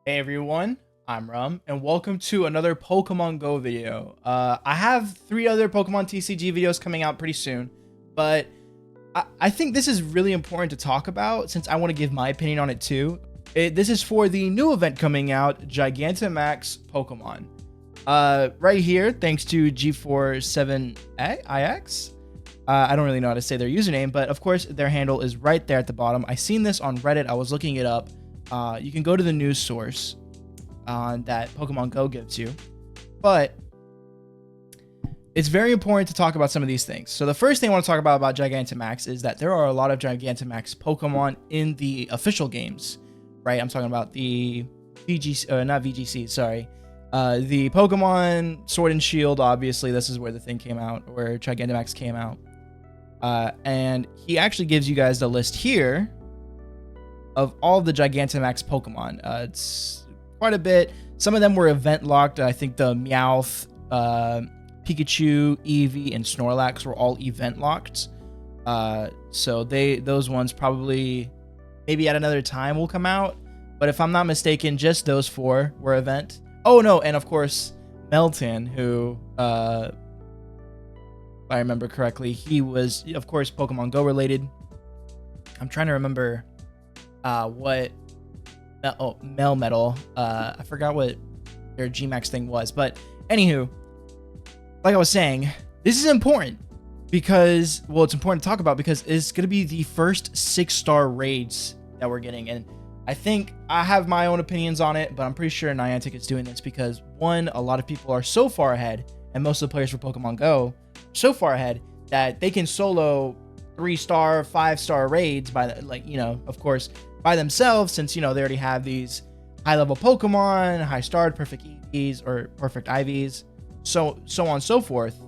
Hey everyone, I'm Rum, and welcome to another Pokemon Go video. I have 3 other Pokemon TCG videos coming out pretty soon, but I think this is really important to talk about since I want to give my opinion on it too. This is for the new event coming out, Gigantamax Pokemon. Right here, thanks to G47ix. I don't really know how to say their username, but of course their handle is right there at the bottom. I seen this on Reddit. I was looking it up. You can go to the news source that Pokemon Go gives you, but it's very important to talk about some of these things. So the first thing I want to talk about Gigantamax is that there are a lot of Gigantamax Pokemon in the official games, right? I'm talking about the not VGC, sorry. The Pokemon Sword and Shield, obviously, this is where the thing came out, where Gigantamax came out. And he actually gives you guys the list here of all the Gigantamax Pokemon. It's quite a bit. Some of them were event locked. I think the Meowth, Pikachu, Eevee, and Snorlax were all event locked. So those ones probably maybe at another time will come out. But if I'm not mistaken, just those 4 were event. Oh no, and of course Melton, who if I remember correctly, he was of course Pokemon Go related. I'm trying to remember what Melmetal. I forgot what their Gmax thing was, but anywho, like I was saying, this is important because, well, it's important to talk about because it's going to be the first 6-star raids that we're getting. And I think I have my own opinions on it, but I'm pretty sure Niantic is doing this because, one, a lot of people are so far ahead, and most of the players for Pokemon Go so far ahead that they can solo 3-star, 5-star raids by, of course, by themselves, since, they already have these high-level Pokemon, high-starred, perfect EVs, or perfect IVs, so on and so forth,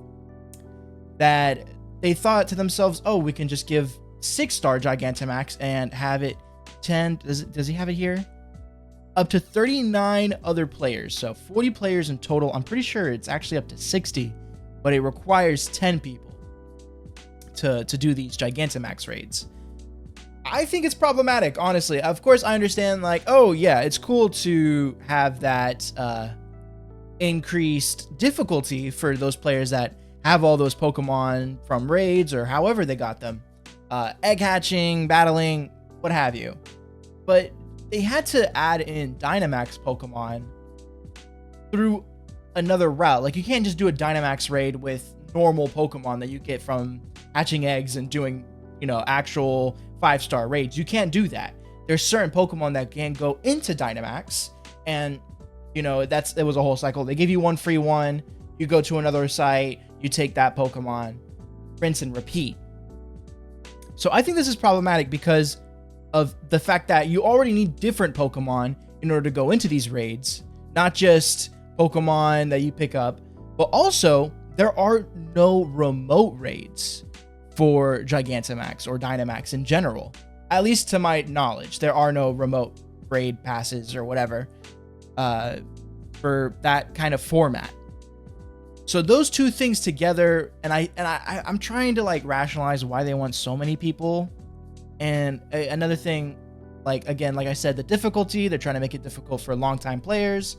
that they thought to themselves, oh, we can just give 6-star Gigantamax and have it 10, does he have it here? Up to 39 other players, so 40 players in total. I'm pretty sure it's actually up to 60, but it requires 10 people to do these Gigantamax raids. I think it's problematic, honestly. Of course, I understand, like, oh yeah, it's cool to have that increased difficulty for those players that have all those Pokemon from raids or however they got them, egg hatching, battling, what have you. But they had to add in Dynamax Pokemon through another route. Like, you can't just do a Dynamax raid with normal Pokemon that you get from hatching eggs and doing, actual 5-star raids. You can't do that. There's certain Pokemon that can go into Dynamax, and it was a whole cycle. They give you one free one, you go to another site, you take that Pokemon, rinse and repeat. So I think this is problematic because of the fact that you already need different Pokemon in order to go into these raids, not just Pokemon that you pick up, but also there are no remote raids for Gigantamax or Dynamax in general. At least to my knowledge, there are no remote raid passes or whatever for that kind of format. So those two things together, and I'm trying to rationalize why they want so many people. And another thing, like I said, the difficulty, they're trying to make it difficult for longtime players,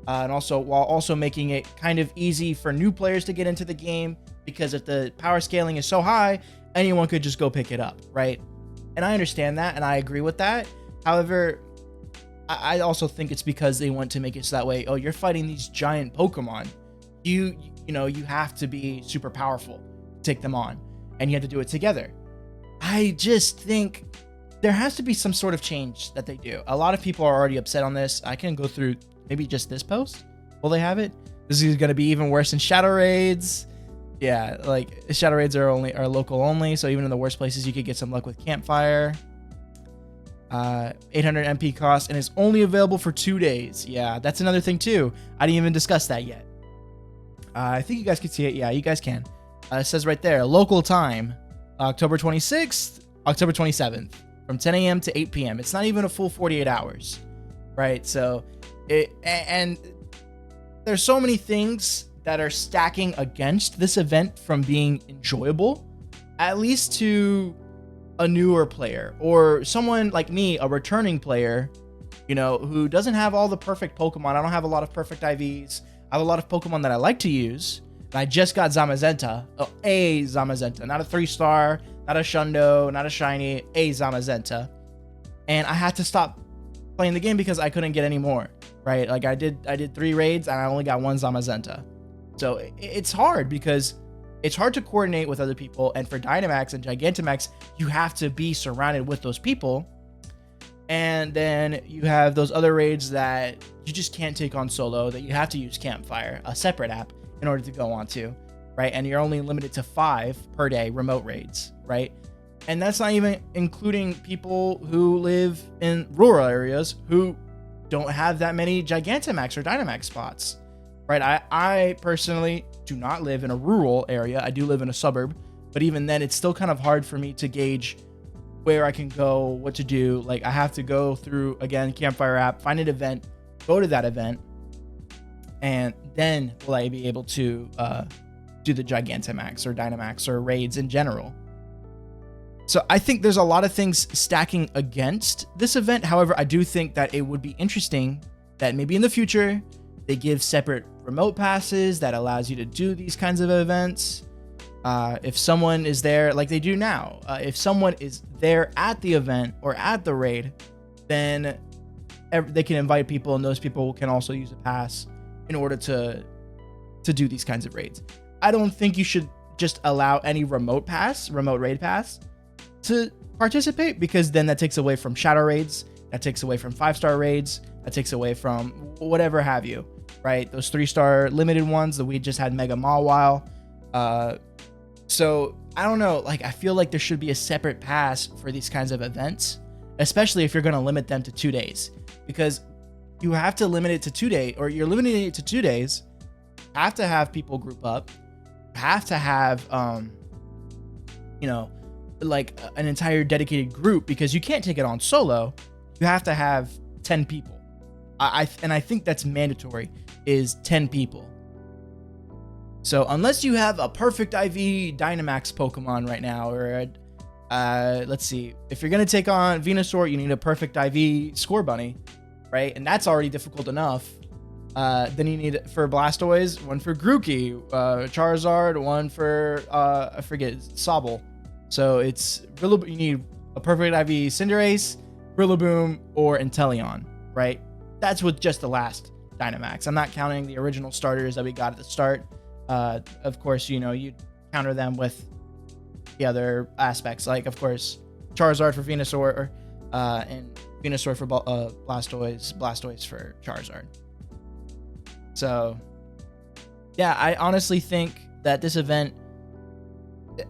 and also while also making it kind of easy for new players to get into the game, because if the power scaling is so high, anyone could just go pick it up, right? And I understand that, and I agree with that. However, I also think it's because they want to make it so that way, oh, you're fighting these giant Pokemon. You have to be super powerful to take them on, and you have to do it together. I just think there has to be some sort of change that they do. A lot of people are already upset on this. I can go through maybe just this post. Will they have it? This is going to be even worse in Shadow Raids. Yeah, Shadow Raids are local only, so even in the worst places, you could get some luck with Campfire. 800 MP cost, and it's only available for 2 days. Yeah, that's another thing too. I didn't even discuss that yet. I think you guys can see it. Yeah, you guys can. It says right there, local time, October 26th, October 27th, from 10 a.m. to 8 p.m. It's not even a full 48 hours, right? So, and there's so many things that are stacking against this event from being enjoyable, at least to a newer player or someone like me, a returning player who doesn't have all the perfect Pokemon. I don't have a lot of perfect IVs. I have a lot of Pokemon that I like to use. And I just got Zamazenta. Oh, a Zamazenta. Not a 3-star, not a Shundo, not a Shiny, a Zamazenta. And I had to stop playing the game because I couldn't get any more, right? Like I did 3 raids and I only got 1 Zamazenta. So it's hard because it's hard to coordinate with other people. And for Dynamax and Gigantamax, you have to be surrounded with those people. And then you have those other raids that you just can't take on solo, that you have to use Campfire, a separate app, in order to go on to, right? And you're only limited to 5 per day remote raids, right? And that's not even including people who live in rural areas who don't have that many Gigantamax or Dynamax spots, right? I personally do not live in a rural area. I do live in a suburb, but even then it's still kind of hard for me to gauge where I can go, what to do. Like I have to go through, again, Campfire app, find an event, go to that event, and then will I be able to do the Gigantamax or Dynamax or raids in general. So I think there's a lot of things stacking against this event. However, I do think that it would be interesting that maybe in the future they give separate remote passes that allows you to do these kinds of events. If someone is there like they do now, if someone is there at the event or at the raid, then they can invite people and those people can also use a pass in order to do these kinds of raids. I don't think you should just allow any remote raid pass to participate, because then that takes away from shadow raids, that takes away from 5-star raids, that takes away from whatever have you, right? Those 3-star limited ones that we just had Mega Mawile. So I don't know, like I feel like there should be a separate pass for these kinds of events, especially if you're going to limit them to 2 days, because you have to limit it to 2 days, or you're limiting it to 2 days. Have to have people group up, have to have, like an entire dedicated group, because you can't take it on solo. You have to have 10 people. I think that's mandatory, is 10 people. So unless you have a perfect IV Dynamax Pokemon right now, or let's see, if you're going to take on Venusaur, you need a perfect IV Scorbunny, right? And that's already difficult enough. Then you need, for Blastoise, one for Grookey, Charizard, one for, I forget, Sobble. So it's, you need a perfect IV Cinderace, Rillaboom, or Inteleon, right? That's with just the last Dynamax. I'm not counting the original starters that we got at the start. Of course, you counter them with the other aspects, like, of course, Charizard for Venusaur, and Venusaur for Blastoise, Blastoise for Charizard. So, yeah, I honestly think that this event,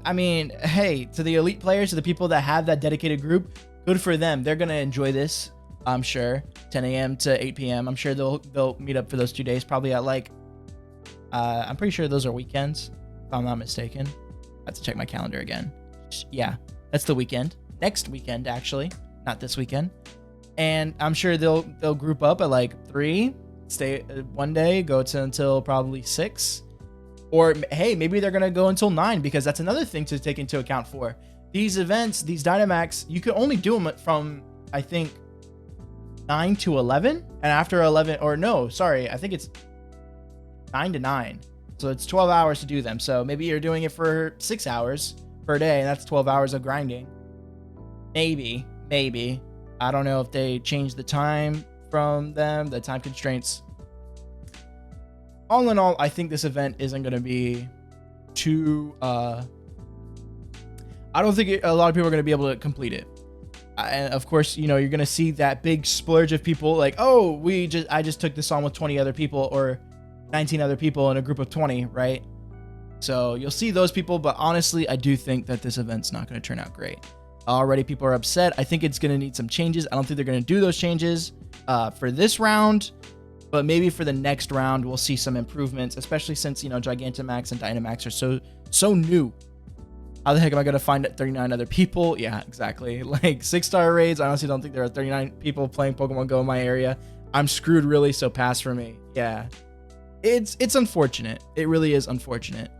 I mean, hey, to the elite players, to the people that have that dedicated group, good for them. They're going to enjoy this, I'm sure. 10 a.m. to 8 p.m. I'm sure they'll meet up for those 2 days, probably at like, I'm pretty sure those are weekends, if I'm not mistaken. I have to check my calendar again. Yeah, that's the weekend. Next weekend, actually, not this weekend. And I'm sure they'll group up at like 3, stay one day, go to until probably 6. Or, hey, maybe they're going to go until 9, because that's another thing to take into account for. These events, these Dynamax, you can only do them from, I think, 9 to 11. And after 11, or no, sorry, I think it's 9 to 9. So it's 12 hours to do them. So maybe you're doing it for 6 hours per day, and that's 12 hours of grinding. Maybe. I don't know if they changed the time from them, the time constraints. All in all, I think this event isn't going to be too... I don't think a lot of people are going to be able to complete it. And of course, you're going to see that big splurge of people like, oh, I just took this on with 20 other people, or 19 other people in a group of 20, right? So you'll see those people, but honestly, I do think that this event's not going to turn out great. Already people are upset. I think it's going to need some changes. I don't think they're going to do those changes for this round, but maybe for the next round, we'll see some improvements, especially since, Gigantamax and Dynamax are so new. How the heck am I going to find 39 other people? Yeah, exactly. Like 6-star raids. I honestly don't think there are 39 people playing Pokemon Go in my area. I'm screwed, really, so pass for me. Yeah. It's unfortunate. It really is unfortunate.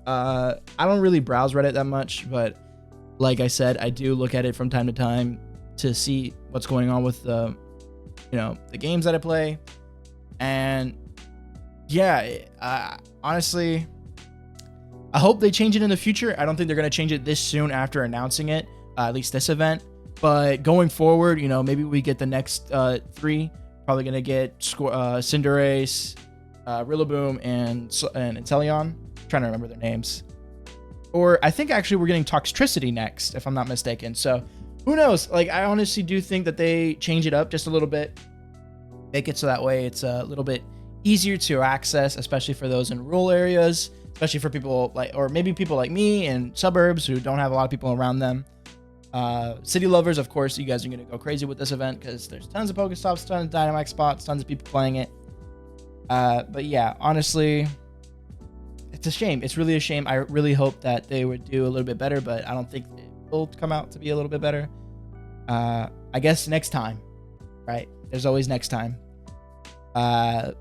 I don't really browse Reddit that much, but like I said, I do look at it from time to time to see what's going on with the the games that I play. And yeah, honestly, I hope they change it in the future. I don't think they're going to change it this soon after announcing it, at least this event. But going forward, maybe we get the next 3. Probably going to get Cinderace, Rillaboom, and Inteleon. Trying to remember their names. Or I think actually we're getting Toxtricity next, if I'm not mistaken. So who knows? Like, I honestly do think that they change it up just a little bit. Make it so that way it's a little bit easier to access, especially for those in rural areas, especially for people or maybe people like me in suburbs who don't have a lot of people around them. City lovers, of course, you guys are going to go crazy with this event because there's tons of Pokestops, tons of Dynamax spots, tons of people playing it. But yeah, honestly, it's a shame. It's really a shame. I really hope that they would do a little bit better, but I don't think it will come out to be a little bit better. I guess next time, right? There's always next time. But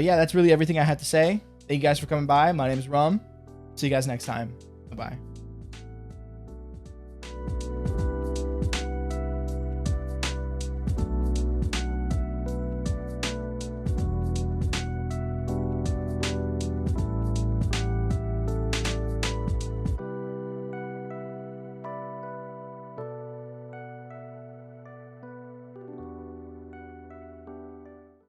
yeah, that's really everything I had to say. Thank you guys for coming by. My name is Rum. See you guys next time. Bye-bye.